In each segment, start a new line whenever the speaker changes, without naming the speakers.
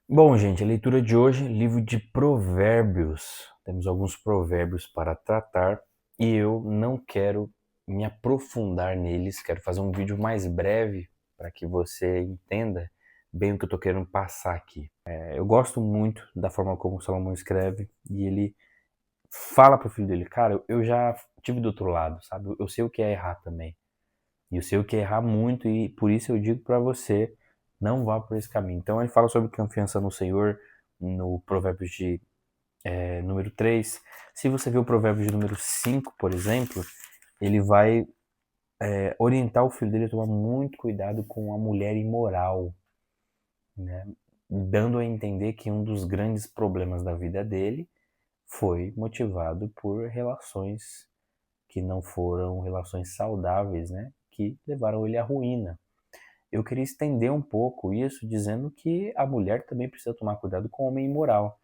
Bom, gente, a leitura de hoje, livro de Provérbios. Temos alguns provérbios para tratar e eu não quero me aprofundar neles, quero fazer um vídeo mais breve para que você entenda bem o que eu estou querendo passar aqui. Eu gosto muito da forma como Salomão escreve e ele fala pro filho dele, cara, eu já tive do outro lado, sabe? Eu sei o que é errar também. E eu sei o que é errar muito e por isso eu digo para você, não vá por esse caminho. Então ele fala sobre confiança no Senhor, no Provérbios de número 3. Se você ver o Provérbios de número 5, por exemplo, ele vai orientar o filho dele a tomar muito cuidado com a mulher imoral, né? Dando a entender que um dos grandes problemas da vida dele foi motivado por relações que não foram relações saudáveis, né? Que levaram ele à ruína. Eu queria estender um pouco isso, dizendo que a mulher também precisa tomar cuidado com o homem imoral.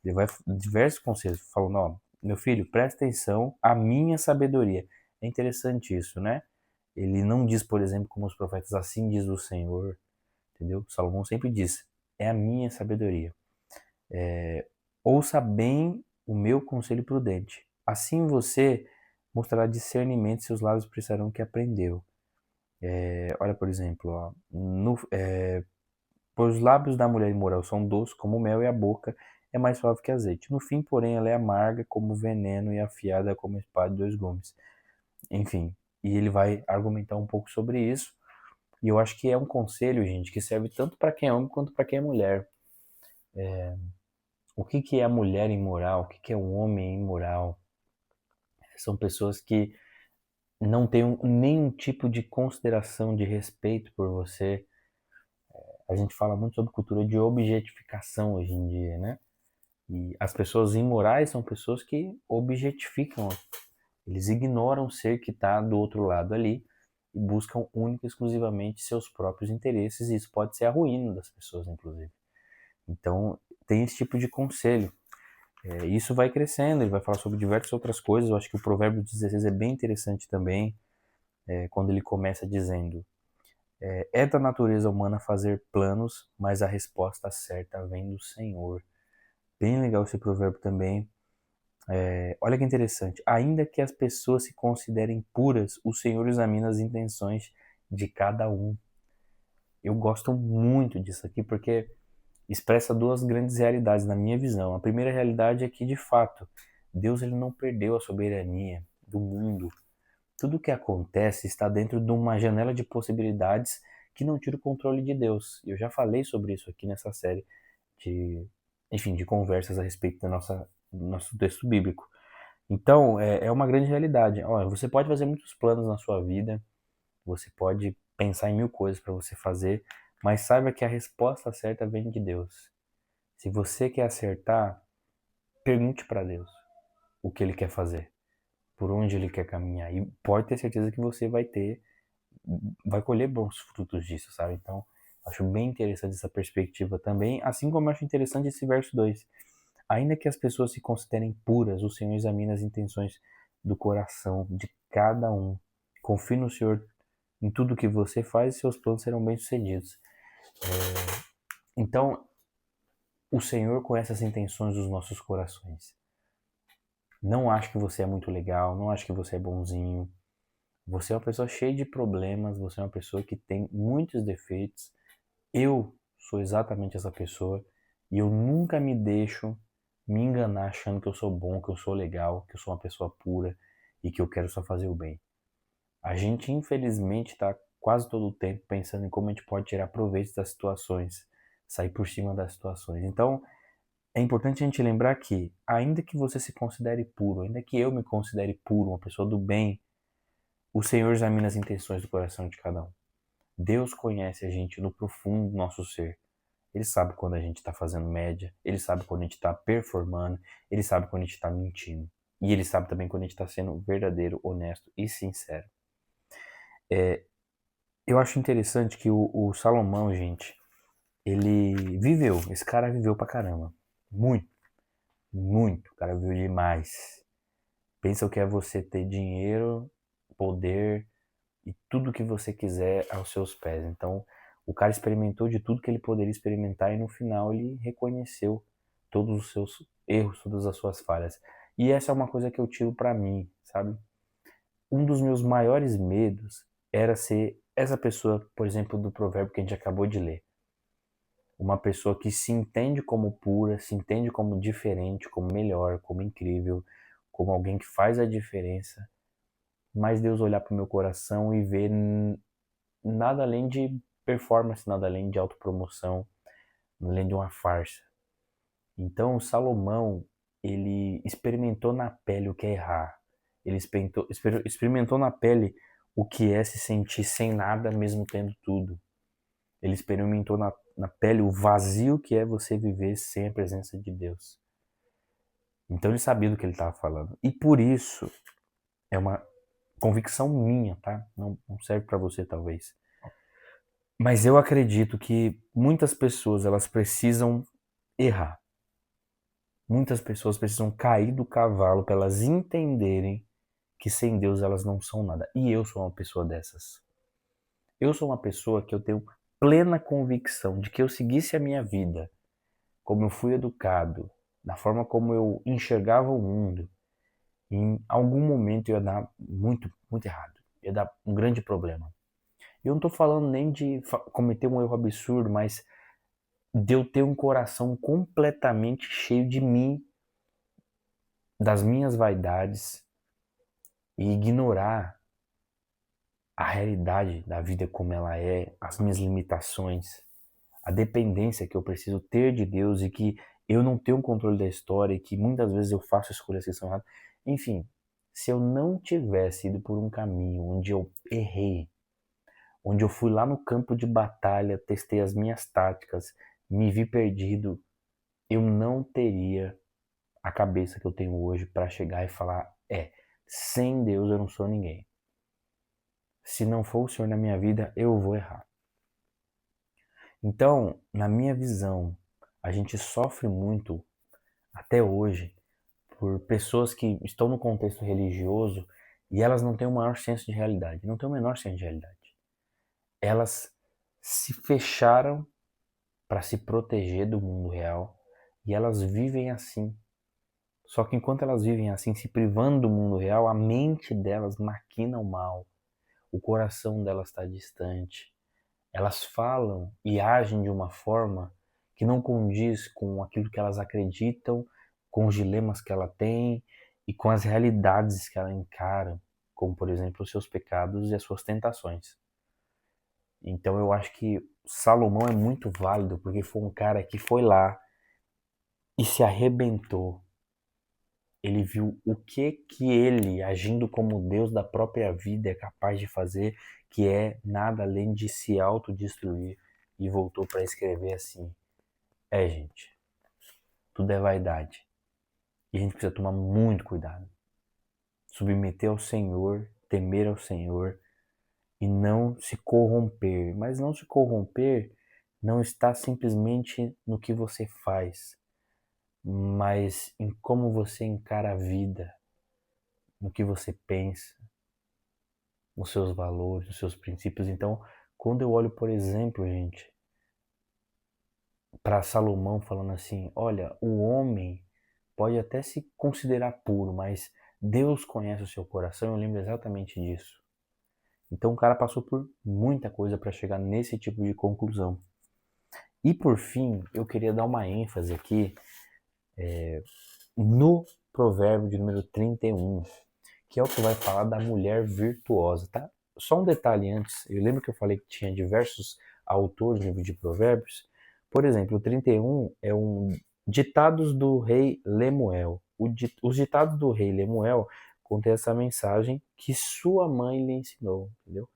Ele vai diversos conselhos, falando, ó, meu filho, presta atenção à minha sabedoria. É interessante isso, né? Ele não diz, por exemplo, como os profetas, assim diz o Senhor, entendeu? Salomão sempre diz, é a minha sabedoria. Ouça bem o meu conselho prudente. Assim você mostrará discernimento e seus lábios precisarão que aprendeu. Olha, por exemplo, ó, pois os lábios da mulher imoral são doces como mel e a boca é mais suave que azeite. No fim, porém, ela é amarga como veneno e afiada como espada de dois gumes. Enfim, e ele vai argumentar um pouco sobre isso. E eu acho que é um conselho, gente, que serve tanto para quem é homem quanto para quem é mulher. O que que é a mulher imoral? O que que é um homem imoral? São pessoas que não têm nenhum tipo de consideração, de respeito por você. A gente fala muito sobre cultura de objetificação hoje em dia, né? E as pessoas imorais são pessoas que objetificam, eles ignoram o ser que está do outro lado ali e buscam única e exclusivamente seus próprios interesses, e isso pode ser a ruína das pessoas, inclusive. Então, tem esse tipo de conselho. Isso vai crescendo, ele vai falar sobre diversas outras coisas. Eu acho que o Provérbio 16 é bem interessante também, quando ele começa dizendo: é da natureza humana fazer planos, mas a resposta certa vem do Senhor. Bem legal esse provérbio também. Olha que interessante. Ainda que as pessoas se considerem puras, o Senhor examina as intenções de cada um. Eu gosto muito disso aqui porque expressa duas grandes realidades na minha visão. A primeira realidade é que, de fato, Deus ele não perdeu a soberania do mundo. Tudo que acontece está dentro de uma janela de possibilidades que não tira o controle de Deus. Eu já falei sobre isso aqui nessa série de, enfim, de conversas a respeito do nosso texto bíblico. Então, é uma grande realidade. Olha, você pode fazer muitos planos na sua vida, você pode pensar em mil coisas para você fazer, mas saiba que a resposta certa vem de Deus. Se você quer acertar, pergunte para Deus o que ele quer fazer, por onde ele quer caminhar. E pode ter certeza que você vai colher bons frutos disso, sabe? Então, acho bem interessante essa perspectiva também, assim como acho interessante esse verso 2. Ainda que as pessoas se considerem puras, o Senhor examina as intenções do coração de cada um. Confie no Senhor em tudo que você faz e seus planos serão bem-sucedidos. Então, o Senhor conhece as intenções dos nossos corações. Não acho que você é muito legal, não acho que você é bonzinho. Você é uma pessoa cheia de problemas, você é uma pessoa que tem muitos defeitos. Eu sou exatamente essa pessoa e eu nunca me deixo me enganar achando que eu sou bom, que eu sou legal, que eu sou uma pessoa pura e que eu quero só fazer o bem. A gente, infelizmente, está quase todo o tempo pensando em como a gente pode tirar proveito das situações, sair por cima das situações. Então, é importante a gente lembrar que, ainda que você se considere puro, ainda que eu me considere puro, uma pessoa do bem, o Senhor examina as intenções do coração de cada um. Deus conhece a gente no profundo do nosso ser. Ele sabe quando a gente está fazendo média, ele sabe quando a gente está performando, ele sabe quando a gente está mentindo. E ele sabe também quando a gente está sendo verdadeiro, honesto e sincero. Eu acho interessante que o Salomão, gente, ele viveu, esse cara viveu pra caramba. Muito, muito. O cara viveu demais. Pensa o que é você ter dinheiro, poder e tudo que você quiser aos seus pés. Então, O cara experimentou de tudo que ele poderia experimentar e no final ele reconheceu todos os seus erros, todas as suas falhas. E essa é uma coisa que eu tiro pra mim, sabe? Um dos meus maiores medos era ser essa pessoa, por exemplo, do provérbio que a gente acabou de ler. Uma pessoa que se entende como pura, se entende como diferente, como melhor, como incrível, como alguém que faz a diferença, mas Deus olhar para o meu coração e ver nada além de performance, nada além de autopromoção, nada além de uma farsa. Então, Salomão, ele experimentou na pele o que é errar. Ele experimentou na pele o que é se sentir sem nada, mesmo tendo tudo. Ele experimentou na pele o vazio que é você viver sem a presença de Deus. Então ele sabia do que ele estava falando. E por isso, é uma convicção minha, tá? Não serve para você, talvez. Mas eu acredito que muitas pessoas, elas precisam errar. Muitas pessoas precisam cair do cavalo para elas entenderem que sem Deus elas não são nada. E eu sou uma pessoa dessas. Eu sou uma pessoa que eu tenho plena convicção de que eu seguisse a minha vida, como eu fui educado, da forma como eu enxergava o mundo, em algum momento ia dar muito errado. Ia dar um grande problema. Eu não estou falando nem de cometer um erro absurdo, mas de eu ter um coração completamente cheio de mim, das minhas vaidades, e ignorar a realidade da vida como ela é, as minhas limitações, a dependência que eu preciso ter de Deus e que eu não tenho controle da história e que muitas vezes eu faço escolhas que são erradas. Enfim, se eu não tivesse ido por um caminho onde eu errei, onde eu fui lá no campo de batalha, testei as minhas táticas, me vi perdido, eu não teria a cabeça que eu tenho hoje para chegar e falar: sem Deus eu não sou ninguém. Se não for o Senhor na minha vida, eu vou errar. Então, na minha visão, a gente sofre muito até hoje por pessoas que estão no contexto religioso e elas não têm o maior senso de realidade, não têm o menor senso de realidade. Elas se fecharam para se proteger do mundo real e elas vivem assim. Só que enquanto elas vivem assim, se privando do mundo real, a mente delas maquina o mal, o coração delas está distante. Elas falam e agem de uma forma que não condiz com aquilo que elas acreditam, com os dilemas que ela tem e com as realidades que ela encara, como por exemplo os seus pecados e as suas tentações. Então eu acho que Salomão é muito válido porque foi um cara que foi lá e se arrebentou. Ele viu o que ele, agindo como Deus da própria vida, é capaz de fazer, que é nada além de se autodestruir, e voltou para escrever assim: gente, tudo é vaidade. E a gente precisa tomar muito cuidado. Submeter ao Senhor, temer ao Senhor e não se corromper. Mas não se corromper não está simplesmente no que você faz, mas em como você encara a vida, no que você pensa, nos seus valores, nos seus princípios. Então, quando eu olho, por exemplo, gente, para Salomão falando assim: olha, o homem pode até se considerar puro, mas Deus conhece o seu coração. Eu lembro exatamente disso. Então, o cara passou por muita coisa para chegar nesse tipo de conclusão. E por fim, eu queria dar uma ênfase aqui no provérbio de número 31, que é o que vai falar da mulher virtuosa, tá? Só um detalhe antes, eu lembro que eu falei que tinha diversos autores no livro de provérbios. Por exemplo, o 31 é um ditados do rei Lemuel. Os ditados do rei Lemuel contém essa mensagem que sua mãe lhe ensinou, entendeu?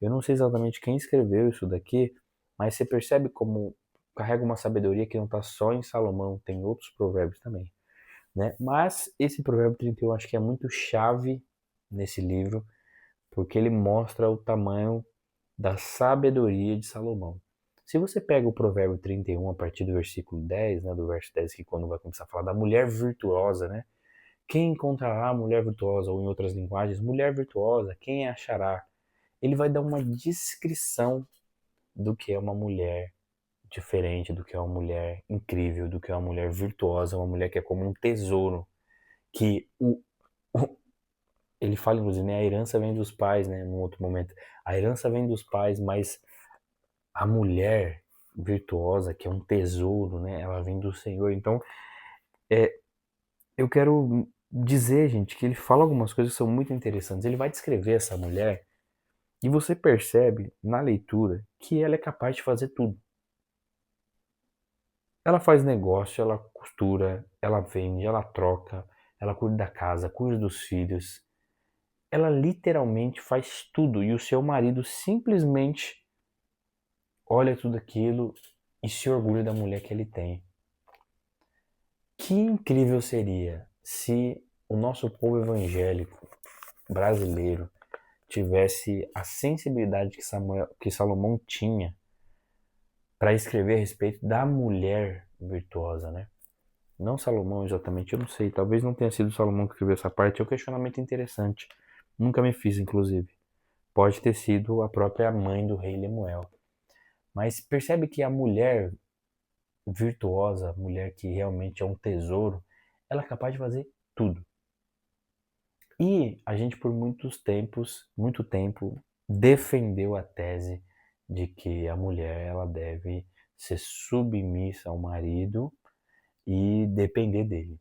Eu não sei exatamente quem escreveu isso daqui, mas você percebe como carrega uma sabedoria que não está só em Salomão, tem outros provérbios também, né? Mas esse provérbio 31 acho que é muito chave nesse livro, porque ele mostra o tamanho da sabedoria de Salomão. Se você pega o provérbio 31 a partir do versículo 10, né, do verso 10, que quando vai começar a falar da mulher virtuosa, né? Quem encontrará a mulher virtuosa, ou em outras linguagens, mulher virtuosa, quem a achará? Ele vai dar uma descrição do que é uma mulher diferente, do que é uma mulher incrível, do que é uma mulher virtuosa, uma mulher que é como um tesouro, que o- ele fala inclusive, né, a herança vem dos pais, né, num outro momento. A herança vem dos pais, mas a mulher virtuosa, que é um tesouro, né, ela vem do Senhor. Então, eu quero dizer, gente, que ele fala algumas coisas que são muito interessantes. Ele vai descrever essa mulher e você percebe na leitura que ela é capaz de fazer tudo. Ela faz negócio, ela costura, ela vende, ela troca, ela cuida da casa, cuida dos filhos. Ela literalmente faz tudo e o seu marido simplesmente olha tudo aquilo e se orgulha da mulher que ele tem. Que incrível seria se o nosso povo evangélico brasileiro tivesse a sensibilidade que Salomão tinha para escrever a respeito da mulher virtuosa, né? Não Salomão exatamente, eu não sei, talvez não tenha sido Salomão que escreveu essa parte, é um questionamento interessante. Nunca me fiz, inclusive. Pode ter sido a própria mãe do rei Lemuel. Mas percebe que a mulher virtuosa, a mulher que realmente é um tesouro, ela é capaz de fazer tudo. E a gente por muito tempo, defendeu a tese de que a mulher ela deve ser submissa ao marido e depender dele.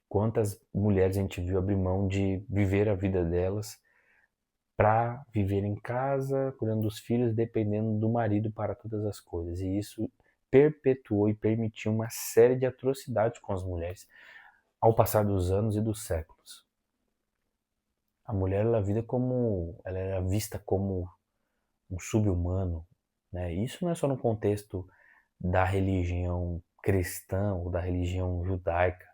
Quantas mulheres a gente viu abrir mão de viver a vida delas para viver em casa, cuidando dos filhos, dependendo do marido para todas as coisas. E isso perpetuou e permitiu uma série de atrocidades com as mulheres ao passar dos anos e dos séculos. A mulher ela era vista como um sub-humano, né? Isso não é só no contexto da religião cristã ou da religião judaica.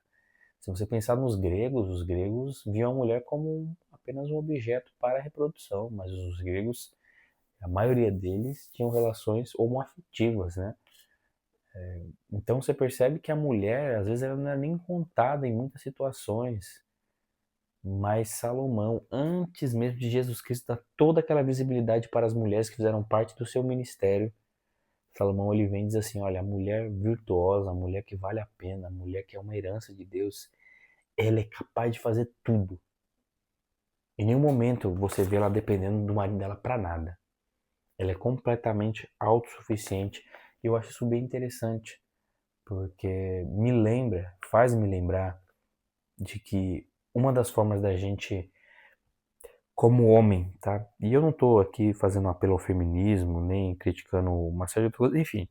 Se você pensar nos gregos, os gregos viam a mulher como apenas um objeto para a reprodução, mas os gregos, a maioria deles, tinham relações homoafetivas, né? Então você percebe que a mulher, às vezes, ela não é nem contada em muitas situações. Mas Salomão, antes mesmo de Jesus Cristo dar toda aquela visibilidade para as mulheres que fizeram parte do seu ministério, Salomão ele vem e diz assim, olha, a mulher virtuosa, a mulher que vale a pena, a mulher que é uma herança de Deus, ela é capaz de fazer tudo. Em nenhum momento você vê ela dependendo do marido dela para nada. Ela é completamente autossuficiente e eu acho isso bem interessante, porque faz me lembrar de que uma das formas da gente como homem, tá? E eu não tô aqui fazendo um apelo ao feminismo, nem criticando uma série de coisas, enfim,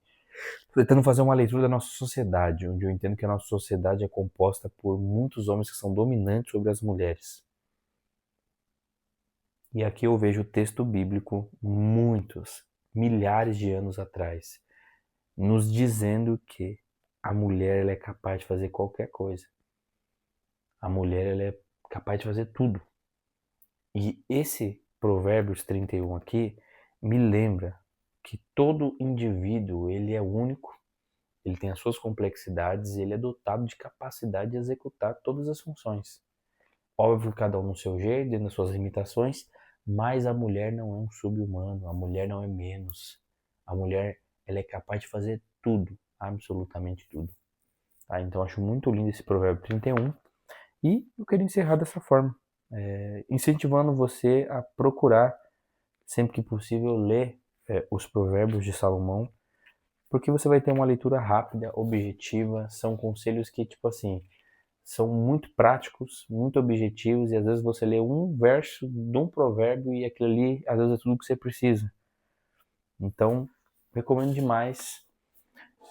tô tentando fazer uma leitura da nossa sociedade, onde eu entendo que a nossa sociedade é composta por muitos homens que são dominantes sobre as mulheres. E aqui eu vejo o texto bíblico, muitos, milhares de anos atrás, nos dizendo que a mulher ela é capaz de fazer qualquer coisa. A mulher ela é capaz de fazer tudo. E esse Provérbios 31 aqui me lembra que todo indivíduo ele é único, ele tem as suas complexidades e ele é dotado de capacidade de executar todas as funções. Óbvio, cada um no seu jeito, dentro das suas limitações, mas a mulher não é um sub-humano, a mulher não é menos. A mulher ela é capaz de fazer tudo, absolutamente tudo. Tá? Então acho muito lindo esse Provérbio 31 e eu queria encerrar dessa forma, incentivando você a procurar sempre que possível, ler os Provérbios de Salomão, porque você vai ter uma leitura rápida, objetiva, são conselhos que, tipo assim, são muito práticos, muito objetivos, e às vezes você lê um verso de um provérbio e aquilo ali, às vezes, é tudo que você precisa. Então, recomendo demais.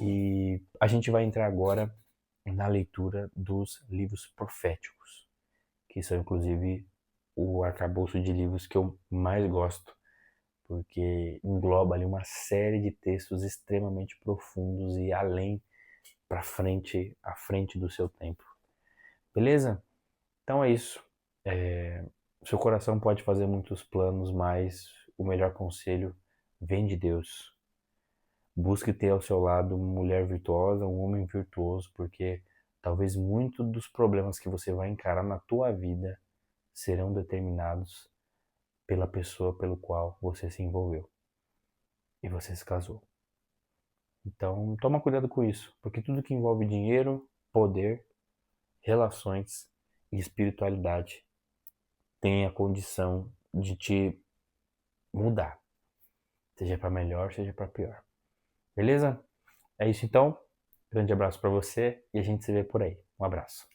E a gente vai entrar agora na leitura dos livros proféticos, que são, inclusive, o arcabouço de livros que eu mais gosto porque engloba ali uma série de textos extremamente profundos e além para frente, à frente do seu tempo. Beleza? Então é isso. Seu coração pode fazer muitos planos, mas o melhor conselho vem de Deus. Busque ter ao seu lado uma mulher virtuosa, um homem virtuoso, porque talvez muitos dos problemas que você vai encarar na tua vida serão determinados pela pessoa pelo qual você se envolveu. e você se casou. Então, toma cuidado com isso, porque tudo que envolve dinheiro, poder, relações e espiritualidade tem a condição de te mudar, seja para melhor, seja para pior. Beleza? É isso então. Grande abraço para você e a gente se vê por aí. Um abraço.